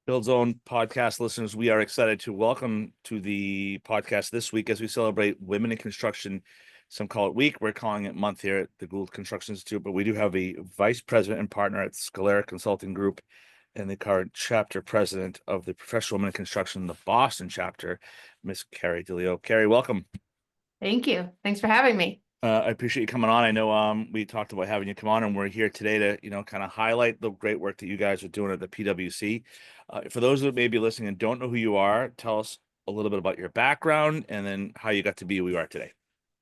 Build Zone podcast listeners, we are excited to welcome to the podcast this week as we celebrate Women in Construction. Some call it week. We're calling it month here at the Gould Construction Institute, but we do have a vice president and partner at Scalora Consulting Group and the current chapter president of the Professional Women in Construction, the Boston chapter, Miss Keri DiLeo. Keri, welcome. Thank you. Thanks for having me. I appreciate you coming on. I know we talked about having you come on, and we're here today to kind of highlight the great work that you guys are doing at the PwC. For those that may be listening and don't know who you are, tell us a little bit about your background and then how you got to be who you are today.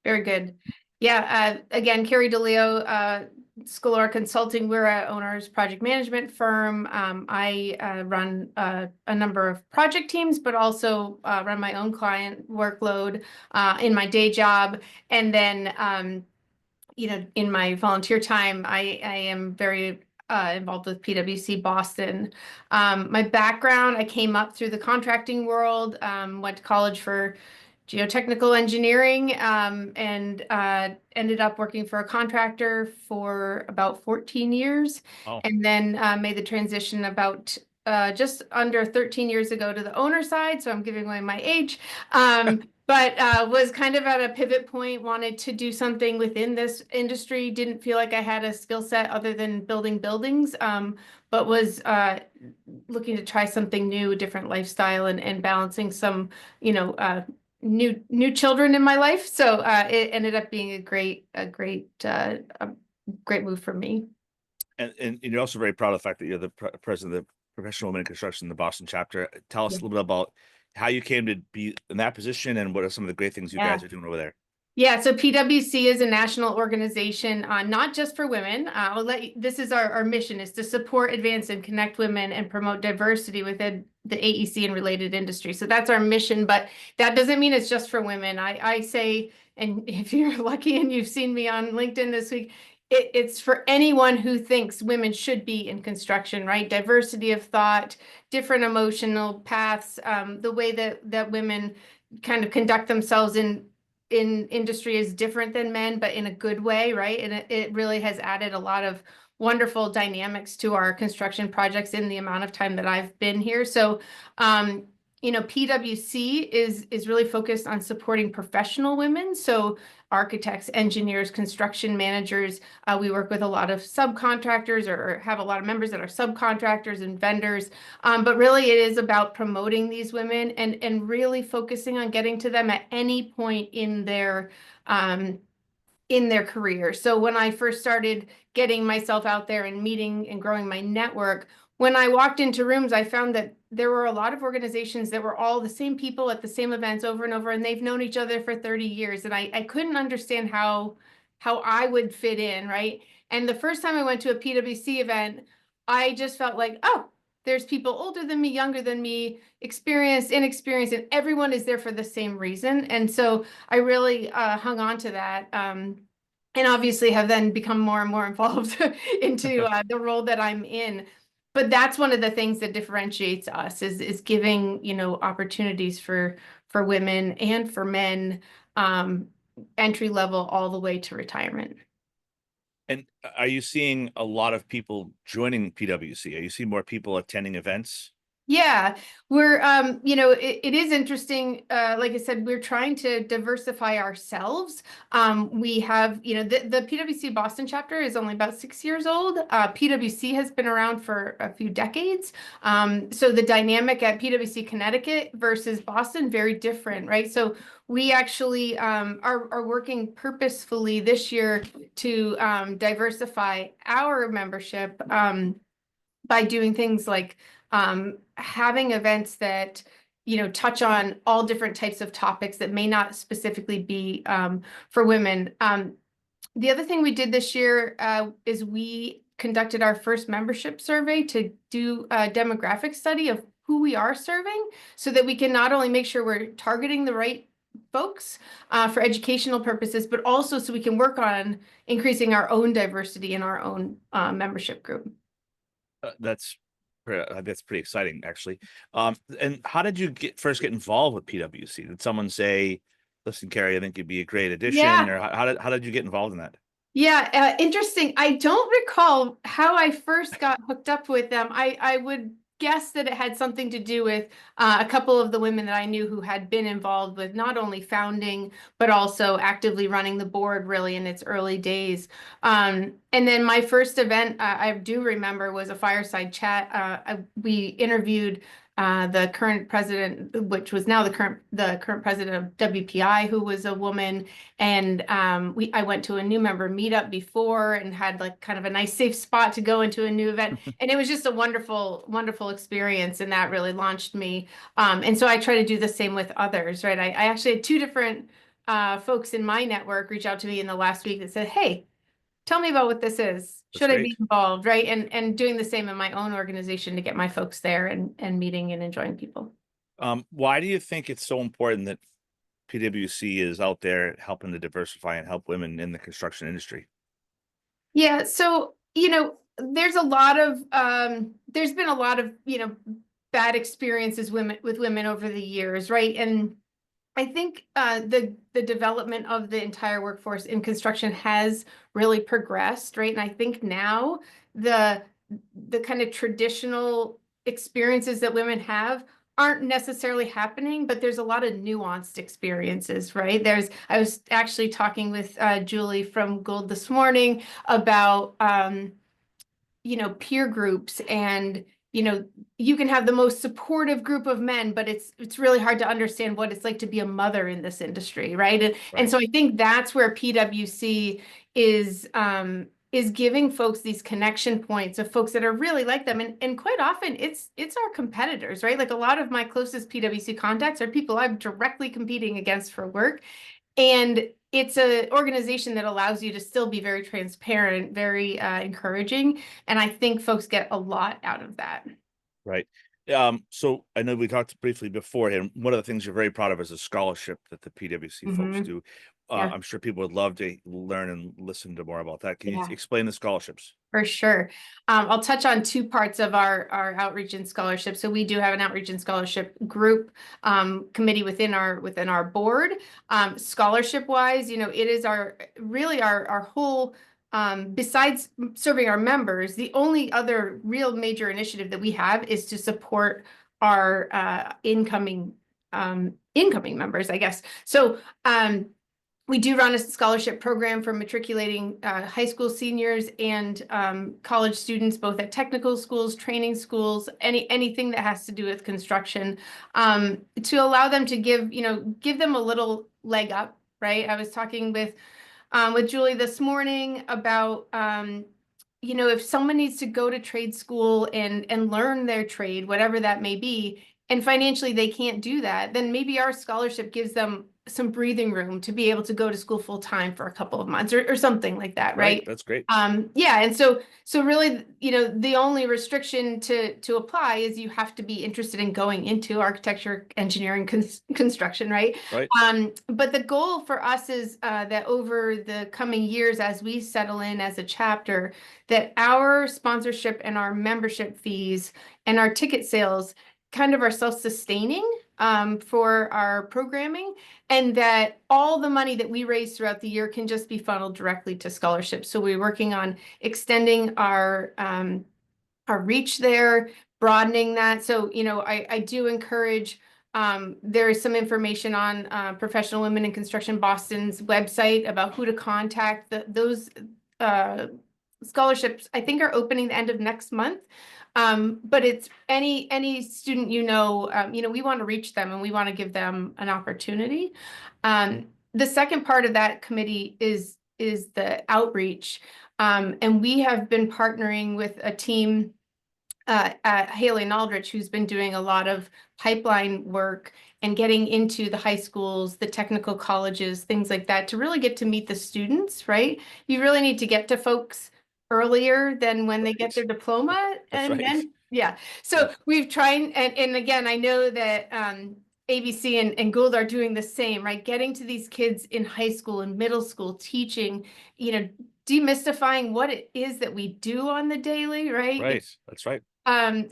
Very good. Yeah. Again, Keri DiLeo, Scalora Consulting. We're an owner's project management firm. I run a number of project teams, but also run my own client workload in my day job. And then, in my volunteer time, I am very involved with PwC Boston. My background, I came up through the contracting world, went to college for geotechnical engineering, and ended up working for a contractor for about 14 years. Oh. And then made the transition about just under 13 years ago to the owner side. So I'm giving away my age. But was kind of at a pivot point, wanted to do something within this industry, didn't feel like I had a skill set other than building buildings, but was looking to try something new, a different lifestyle, and balancing some, new children in my life. So it ended up being a great move for me. And you're also very proud of the fact that you're the president of the Professional Women in Construction, the Boston chapter. Tell us a little bit about how you came to be in that position and what are some of the great things you guys are doing over there. Yeah, so PwC is a national organization, not just for women. This is our mission, is to support, advance, and connect women and promote diversity within the AEC and related industries. So that's our mission, but that doesn't mean it's just for women. I say, and if you're lucky and you've seen me on LinkedIn this week, it's for anyone who thinks women should be in construction, right? Diversity of thought, different emotional paths, the way that women kind of conduct themselves in industry is different than men, but in a good way, right? And it really has added a lot of wonderful dynamics to our construction projects in the amount of time that I've been here. So, PwC is really focused on supporting professional women. So architects, engineers, construction managers. We work with a lot of subcontractors or have a lot of members that are subcontractors and vendors. But really it is about promoting these women and really focusing on getting to them at any point in their career. So when I first started getting myself out there and meeting and growing my network, when I walked into rooms, I found that there were a lot of organizations that were all the same people at the same events over and over, and they've known each other for 30 years. And I couldn't understand how I would fit in, right? And the first time I went to a PwC event, I just felt like, oh, there's people older than me, younger than me, experienced, inexperienced, and everyone is there for the same reason. And so I really hung on to that. And obviously have then become more and more involved into the role that I'm in. But that's one of the things that differentiates us is giving, opportunities for women and for men, entry level all the way to retirement. And are you seeing a lot of people joining PwC? Are you seeing more people attending events? Yeah, we're, it is interesting. Like I said, we're trying to diversify ourselves. We have, the PwC Boston chapter is only about 6 years old. PwC has been around for a few decades. So the dynamic at PwC Connecticut versus Boston, very different, right? So we actually are working purposefully this year to diversify our membership by doing things like having events that touch on all different types of topics that may not specifically be for women. The other thing we did this year is we conducted our first membership survey to do a demographic study of who we are serving, so that we can not only make sure we're targeting the right folks for educational purposes, but also so we can work on increasing our own diversity in our own membership group. That's pretty exciting, actually. And how did you first get involved with PwC? Did someone say, "Listen, Keri, I think you'd be a great addition," or how did you get involved in that? Yeah, interesting. I don't recall how I first got hooked up with them. I would guess that it had something to do with a couple of the women that I knew who had been involved with not only founding, but also actively running the board really in its early days. And then my first event I do remember was a fireside chat. We interviewed the current president, which was now the current president of WPI, who was a woman. And I went to a new member meetup before and had like kind of a nice safe spot to go into a new event. And it was just a wonderful, wonderful experience. And that really launched me. And so I try to do the same with others, right? I actually had two different folks in my network reach out to me in the last week that said, hey, tell me about what this is. That's Should I be great. involved, right? And doing the same in my own organization to get my folks there and meeting and enjoying people. Why do you think it's so important that PwC is out there helping to diversify and help women in the construction industry? Yeah, so there's been a lot of bad experiences with women over the years, right? And I think the development of the entire workforce in construction has really progressed, right? And I think now the kind of traditional experiences that women have aren't necessarily happening, but there's a lot of nuanced experiences, right? I was actually talking with Julie from Gould this morning about peer groups and you can have the most supportive group of men, but it's really hard to understand what it's like to be a mother in this industry, right? And Right. so I think that's where PwC is giving folks these connection points of folks that are really like them. And quite often it's our competitors, right? Like a lot of my closest PwC contacts are people I'm directly competing against for work. And it's an organization that allows you to still be very transparent, very encouraging. And I think folks get a lot out of that. Right. So I know we talked briefly beforehand. One of the things you're very proud of is a scholarship that the PwC folks Hmm. do. Yeah, I'm sure people would love to learn and listen to more about that. Can you yeah, explain the scholarships? for sure. I'll touch on two parts of our outreach and scholarship. So we do have an outreach and scholarship group committee within our board. Scholarship wise, it is our whole besides serving our members, the only other real major initiative that we have is to support our incoming members, I guess. So we do run a scholarship program for matriculating high school seniors and college students, both at technical schools, training schools, anything that has to do with construction, to allow them to give them a little leg up, right? I was talking with Julie this morning about if someone needs to go to trade school and learn their trade, whatever that may be, and financially they can't do that, then maybe our scholarship gives them some breathing room to be able to go to school full time for a couple of months or something like that, Right. right? That's great. Yeah, and so really, the only restriction to apply is you have to be interested in going into architecture, engineering, construction, right? Right. But the goal for us is that over the coming years, as we settle in as a chapter, that our sponsorship and our membership fees and our ticket sales kind of are self-sustaining for our programming, and that all the money that we raise throughout the year can just be funneled directly to scholarships. So we're working on extending our reach there, broadening that. So, I do encourage, there is some information on Professional Women in Construction Boston's website about who to contact. Those scholarships, I think, are opening the end of next month. But it's any student, we want to reach them and we want to give them an opportunity. The second part of that committee is the outreach. And we have been partnering with a team at Haley and Aldrich, who's been doing a lot of pipeline work and getting into the high schools, the technical colleges, things like that, to really get to meet the students, right? You really need to get to folks earlier than when they get Right. their diploma. That's And right. then, yeah. Yeah. So we've tried, and again, I know that ABC and Gould are doing the same, right? Getting to these kids in high school and middle school, teaching, demystifying what it is that we do on the daily, right? Right. That's right.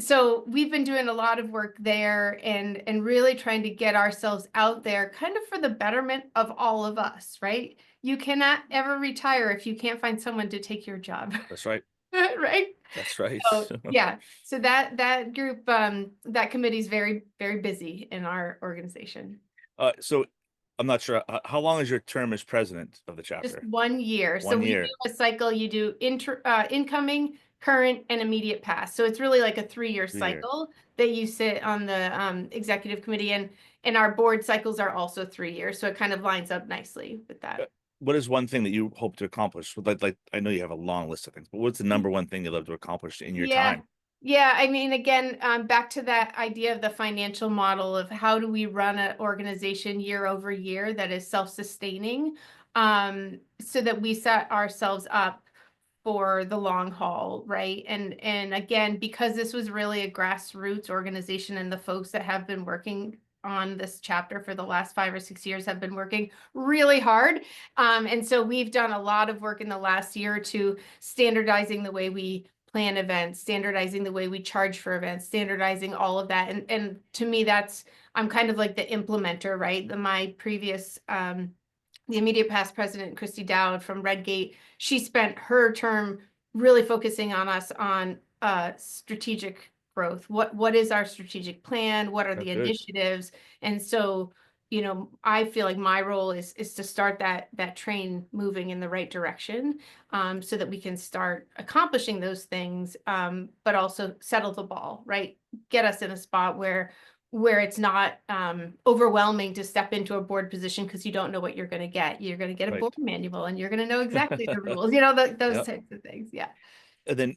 So we've been doing a lot of work there and really trying to get ourselves out there kind of for the betterment of all of us, right? You cannot ever retire if you can't find someone to take your job. That's right. right? That's right. So yeah, so that group, that committee is very, very busy in our organization. So I'm not sure, how long is your term as president of the Just chapter? 1 year. So One we year, do a cycle. You do incoming, current, and immediate past. So it's really like a 3-year 2 year. cycle that you sit on the executive committee, and our board cycles are also 3 years. So it kind of lines up nicely with Uh, that. What is one thing that you hope to accomplish? Like I know you have a long list of things, but what's the number one thing you'd love to accomplish in your Yeah. time? Yeah. I mean, again, back to that idea of the financial model of how do we run an organization year over year that is self-sustaining, so that we set ourselves up for the long haul, right? And again, because this was really a grassroots organization, and the folks that have been working on this chapter for the last 5 or 6 years have been working really hard. And so we've done a lot of work in the last year to standardizing the way we plan events, standardizing the way we charge for events, standardizing all of that. And to me, I'm kind of like the implementer, right? My previous the immediate past president, Christy Dowd from Redgate, she spent her term really focusing on us on strategic growth. What is our strategic plan? What are Oh, the good. initiatives? And so, I feel like my role is to start that train moving in the right direction, so that we can start accomplishing those things, but also settle the ball, right? Get us in a spot where it's not overwhelming to step into a board position because you don't know what you're going to get. You're going to get a board Right. manual and you're going to know exactly the rules, those Yep. types of things. Yeah. And then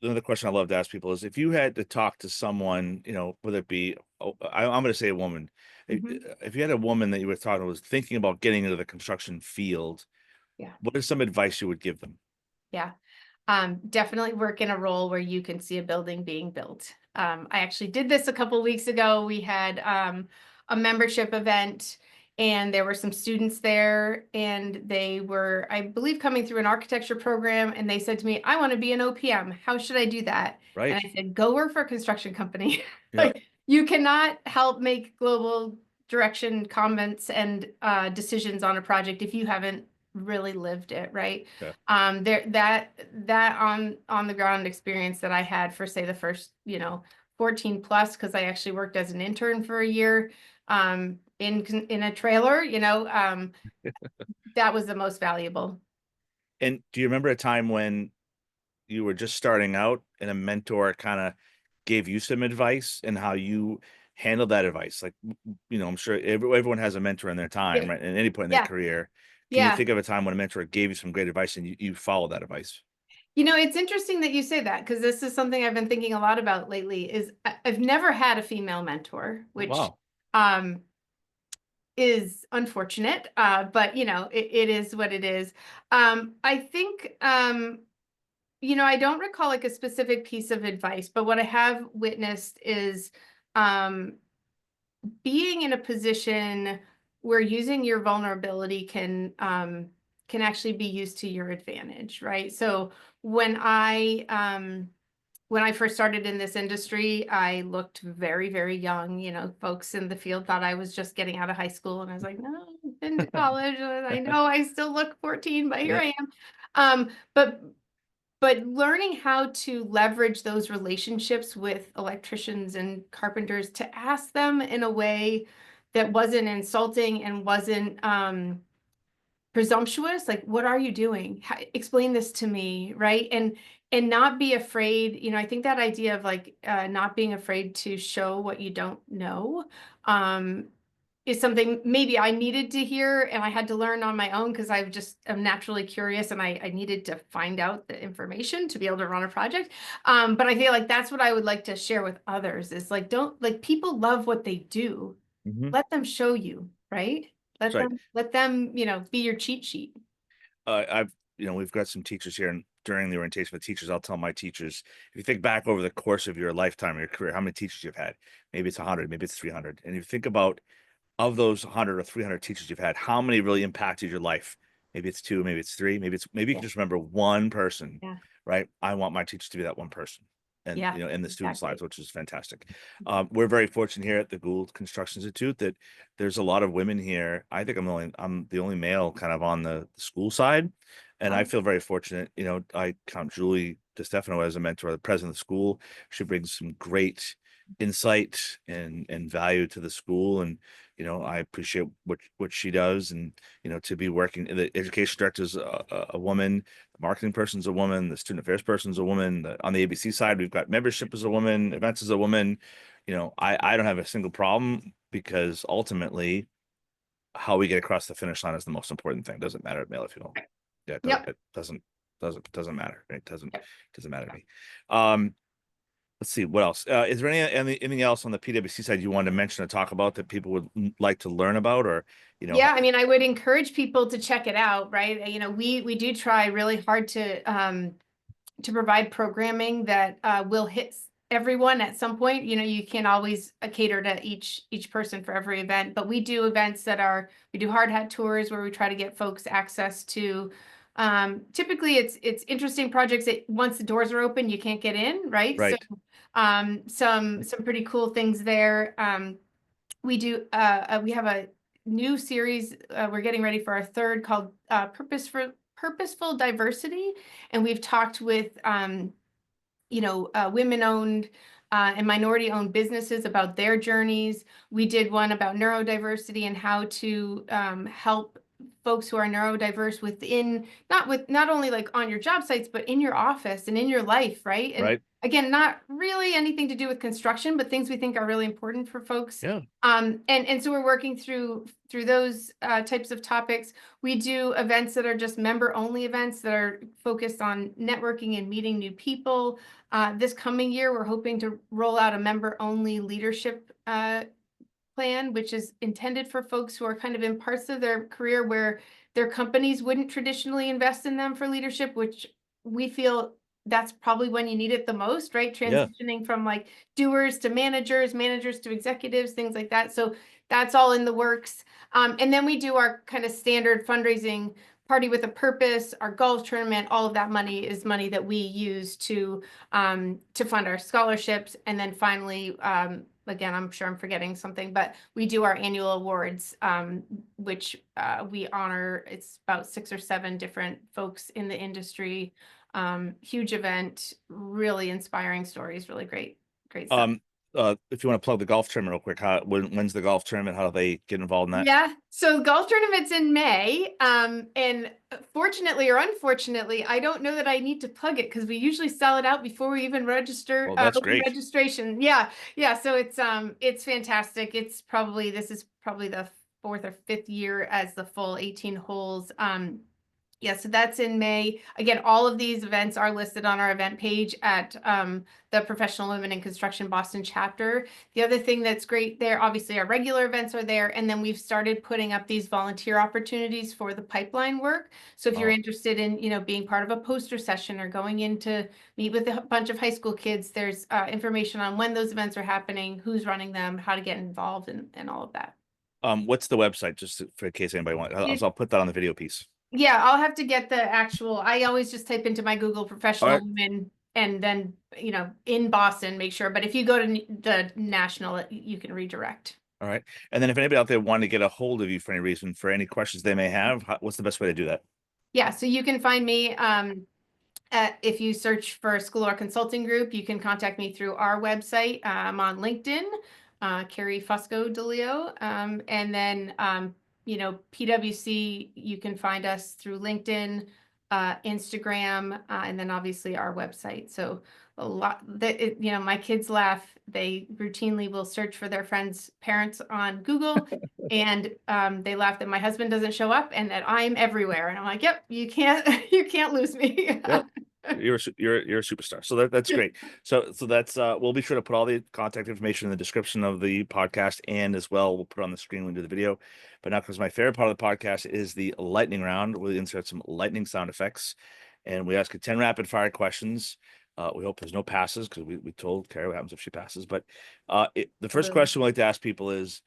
another question I love to ask people is if you had to talk to someone, whether it be, I'm going to say a woman, Mhm. if you had a woman that you were talking to was thinking about getting into the construction field, Yeah. what is some advice you would give them? Yeah. Definitely work in a role where you can see a building being built. I actually did this a couple weeks ago. We had a membership event, and there were some students there, and they were, I believe, coming through an architecture program, and they said to me, I want to be an OPM. How should I do that? And Right. I said, go work for a construction company. Yep. Like, you cannot help make global direction comments and decisions on a project if you haven't really lived it, right? Yeah. There that on the ground experience that I had for, say, the first 14 plus, because I actually worked as an intern for a year in a trailer, that was the most valuable. And do you remember a time when you were just starting out and a mentor kind of gave you some advice and how you handled that advice? Like, I'm sure everyone has a mentor in their time, Yeah, right? At any point in their yeah, career. Can you yeah. think of a time when a mentor gave you some great advice and you followed that advice? It's interesting that you say that, because this is something I've been thinking a lot about lately. Is I've never had a female mentor, Oh, which wow. um is unfortunate, but it is what it is. I think I don't recall like a specific piece of advice, but what I have witnessed is um, being in a position where using your vulnerability can actually be used to your advantage, right? So when I first started in this industry, I looked very, very young. Folks in the field thought I was just getting out of high school, and I was like, no, I've been to college. And I know I still look 14, but here Yeah. I am. But learning how to leverage those relationships with electricians and carpenters to ask them in a way that wasn't insulting and wasn't presumptuous, like, what are you doing? Explain this to me, right? And not be afraid. I think that idea of like not being afraid to show what you don't know, um, is something maybe I needed to hear, and I had to learn on my own because am naturally curious, and I needed to find out the information to be able to run a project. But I feel like that's what I would like to share with others is like, don't, like, people love what they do. Hmm. Let them show you, right? That's Let right. them, be your cheat sheet. We've got some teachers here, and during the orientation for teachers, I'll tell my teachers, if you think back over the course of your lifetime, your career, how many teachers you've had, maybe it's 100, maybe it's 300. And if you think about of those 100 or 300 teachers you've had, how many really impacted your life? Maybe it's two, maybe it's three, maybe you Yeah, can just remember one person, yeah, right? I want my teachers to be that one person, and yeah, in the students' lives, exactly. which is fantastic. Exactly. We're very fortunate here at the Gould Construction Institute that there's a lot of women here. I think I'm the only male kind of on the school side. And I Oh, feel very fortunate. I count Julie DeStefano as a mentor, the president of the school. She brings some great insight and value to the school. And, I appreciate what she does. And, to be working, the education director is a woman, the marketing person is a woman, the student affairs person is a woman. On the ABC side, we've got membership as a woman, events as a woman. I don't have a single problem because ultimately how we get across the finish line is the most important thing. Doesn't matter male or female. Yeah, yep. it doesn't matter. It doesn't matter to me. Let's see what else. Is there anything else on the PwC side you wanted to mention or talk about that people would like to learn about, or Yeah, I mean, I would encourage people to check it out, right? We do try really hard to provide programming that will hit everyone at some point. You can't always cater to each person for every event, but we do events we do hard hat tours where we try to get folks access to typically it's interesting projects that once the doors are open you can't get in, right? So right, some pretty cool things there. We have a new series we're getting ready for our third called Purposeful Diversity, and we've talked with women-owned and minority-owned businesses about their journeys. We did one about neurodiversity and how to help folks who are neurodiverse not only like on your job sites, but in your office and in your life, right? And right, again, not really anything to do with construction, but things we think are really important for folks. yeah. And so we're working through those types of topics. We do events that are just member-only events that are focused on networking and meeting new people. This coming year, we're hoping to roll out a member-only leadership plan, which is intended for folks who are kind of in parts of their career where their companies wouldn't traditionally invest in them for leadership, which we feel that's probably when you need it the most, right? Yeah. Transitioning from like doers to managers, managers to executives, things like that. So that's all in the works. And then we do our kind of standard fundraising party with a purpose, our golf tournament. All of that money is money that we use to fund our scholarships. And then finally, again, I'm sure I'm forgetting something, but we do our annual awards, which we honor. It's about 6 or 7 different folks in the industry. Huge event, really inspiring stories, really great stuff. Um, if you want to plug the golf tournament real quick, when's the golf tournament? How do they get involved in that? Yeah, so the golf tournament's in May. And fortunately or unfortunately, I don't know that I need to plug it because we usually sell it out before we even register, Well, that's open great. registration. Yeah, yeah. So it's fantastic. This is probably the 4th or 5th year as the full 18 holes. Yeah, so that's in May. Again, all of these events are listed on our event page at the Professional Women in Construction Boston chapter. The other thing that's great there, obviously our regular events are there, and then we've started putting up these volunteer opportunities for the pipeline work. So if you're Oh, interested in, being part of a poster session or going in to meet with a bunch of high school kids, there's information on when those events are happening, who's running them, how to get involved, and all of that. what's the website, just for in case anybody wants? I'll put that on the video piece. Yeah, I'll have to get the actual, I always just type into my Google All professional right, women and then, in Boston, make sure. But if you go to the national, you can redirect. all right. And then if anybody out there wanted to get a hold of you for any reason, for any questions they may have, what's the best way to do that? Yeah, so you can find me if you search for Scalora Consulting Group, you can contact me through our website. I'm on LinkedIn, Keri DiLeo. And then, PwC, you can find us through LinkedIn, Instagram, and then obviously our website. So a lot that, my kids laugh. They routinely will search for their friends' parents on Google. And they laugh that my husband doesn't show up and that I'm everywhere. And I'm like, yep, you can't you can't lose me. Yep. You're a superstar. So that's great. So that's we'll be sure to put all the contact information in the description of the podcast, and as well we'll put on the screen when we do the video. But now, because my favorite part of the podcast is the lightning round, we'll insert some lightning sound effects, and we ask you 10 rapid fire questions. We hope there's no passes because we told Keri what happens if she passes. But the first question we like to ask people is,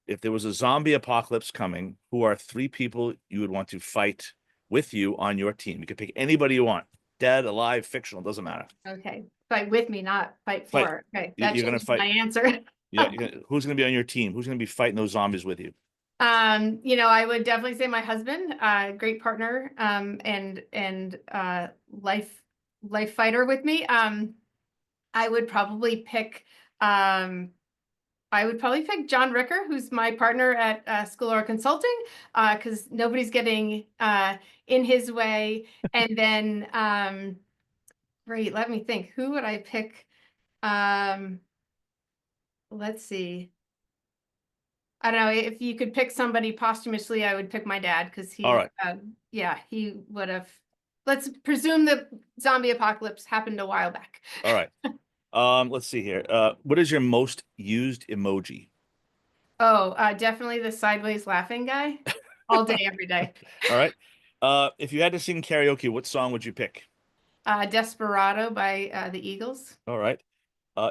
if there was a zombie apocalypse coming, who are 3 people you would want to fight with you on your team? You can pick anybody you want. Dead, alive, fictional, doesn't matter. Okay. Fight with me, not fight Fight. for. Okay. That You're gonna changes my fight. answer. Yeah, who's gonna be on your team? Who's gonna be fighting those zombies with you? You know, I would definitely say my husband, great partner, and life fighter with me. I would probably pick um I would probably pick John Ricker, who's my partner at Scalora Consulting, because nobody's getting in his way. And then, great, let me think. Who would I pick? Um, let's see. I don't know if you could pick somebody posthumously, I would pick my dad because All he, right. yeah, he would have. Let's presume the zombie apocalypse happened a while back. All right. Let's see here. What is your most used emoji? Oh, definitely the sideways laughing guy, all day, every day. All right. If you had to sing karaoke, what song would you pick? Desperado by the Eagles. All right.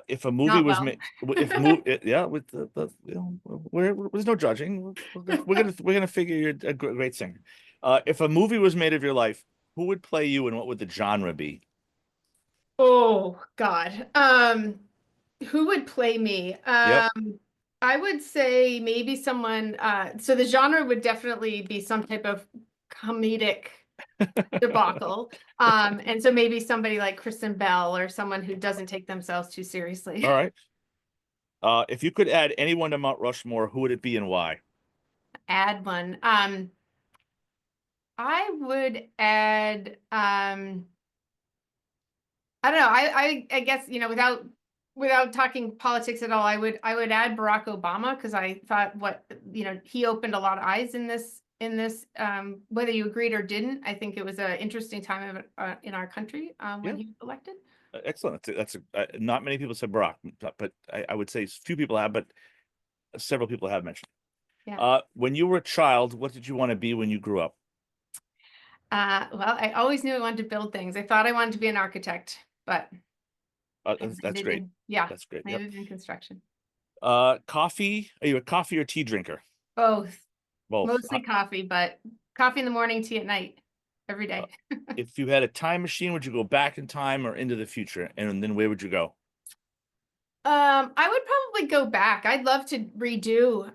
If a movie Not was well. made, if move, yeah, with you know, there's no judging. We're gonna figure you're a great singer. If a movie was made of your life, who would play you, and what would the genre be? Oh God. Who would play me? Yep. I would say maybe someone, so the genre would definitely be some type of comedic debacle. And so maybe somebody like Kristen Bell or someone who doesn't take themselves too seriously. All right. If you could add anyone to Mount Rushmore, who would it be and why? Add one. I would add I don't know. I guess, you know, without talking politics at all, I would add Barack Obama because I thought what, you know, he opened a lot of eyes in this whether you agreed or didn't. I think it was an interesting time of, in our country Yeah, when he was elected. excellent. Not many people said Barack, but I would say few people have, but several people have mentioned. Yeah. When you were a child, what did you want to be when you grew up? Well, I always knew I wanted to build things. I thought I wanted to be an architect, but I That's landed great. in, yeah, That's great. Yep. landed in construction. Coffee. Are you a coffee or tea drinker? Both, Both. mostly coffee, but coffee in the morning, tea at night, every Uh, day. if you had a time machine, would you go back in time or into the future? And then where would you go? I would probably go back. I'd love to redo,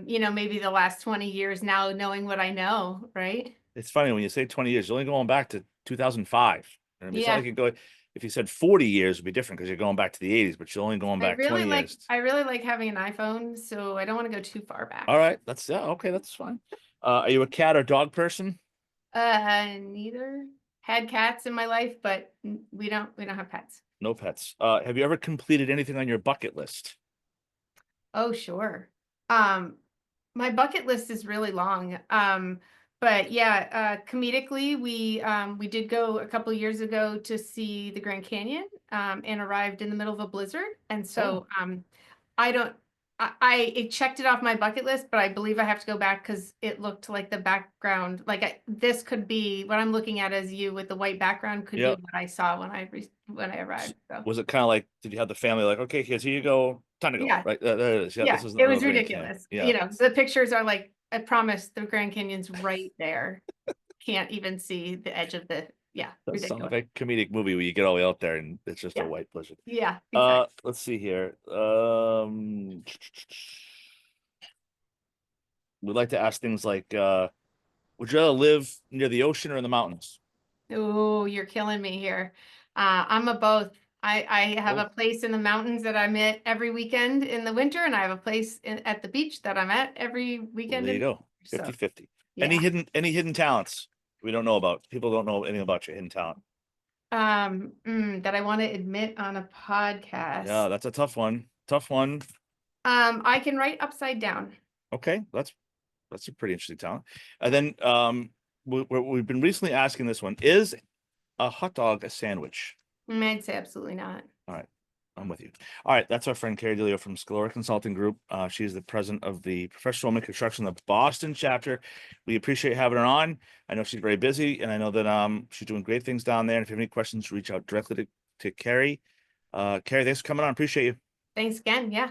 you know, maybe the last 20 years now, knowing what I know, right? It's funny when you say 20 years, you're only going back to 2005. I mean, it's not Yeah. like you go, if you said 40 years, it'd be different because you're going back to the 80s, but you're only going back 20 years. I really like having an iPhone, so I don't want to go too far All back. right. Yeah, okay. That's fine. Are you a cat or dog person? Neither. Had cats in my life, but we don't have pets. No pets. Have you ever completed anything on your bucket list? Oh, sure. Um, my bucket list is really long. But yeah, comedically, we did go a couple years ago to see the Grand Canyon, and arrived in the middle of a blizzard. And Oh, so I don't I it checked it off my bucket list, but I believe I have to go back because it looked like the background, like this could be what I'm looking at as you with the white background could be yeah. what I saw when I arrived. So Was it kind of like, did you have the family like, okay, kids, here you go, time to go, yeah, right? There it is. Yeah, yeah, this is the it real was Grand Canyon. ridiculous. Yeah, You know, the pictures are like, I promise the Grand Canyon's right there. Can't even see the edge of the, yeah, does sound like ridiculous. a comedic movie where you get all the way out there and it's just a Yeah, white blizzard. yeah, exactly. Let's see here. We'd like to ask things like, would you rather live near the ocean or in the mountains? Oh, you're killing me here. I'm a both. I have Oh, a place in the mountains that I'm at every weekend in the winter, and I have a place at the beach that I'm at every well, weekend there in you the go. summer. So 50-50. yeah. Any hidden talents we don't know about? People don't know anything about your hidden talent. That I want to admit on a Yeah, podcast. that's a tough one. Tough one. I can write upside down. Okay, that's a pretty interesting talent. And then we've been recently asking this one: is a hot dog a sandwich? I'd say absolutely not. All right, I'm with you. All right, that's our friend Keri DiLeo from Scalora Consulting Group. She is the president of the Professional Women Construction, the Boston chapter. We appreciate having her on. I know she's very busy, and I know that she's doing great things down there. And if you have any questions, reach out directly to Keri. Keri, thanks for coming on. Appreciate you. Thanks again. Yeah.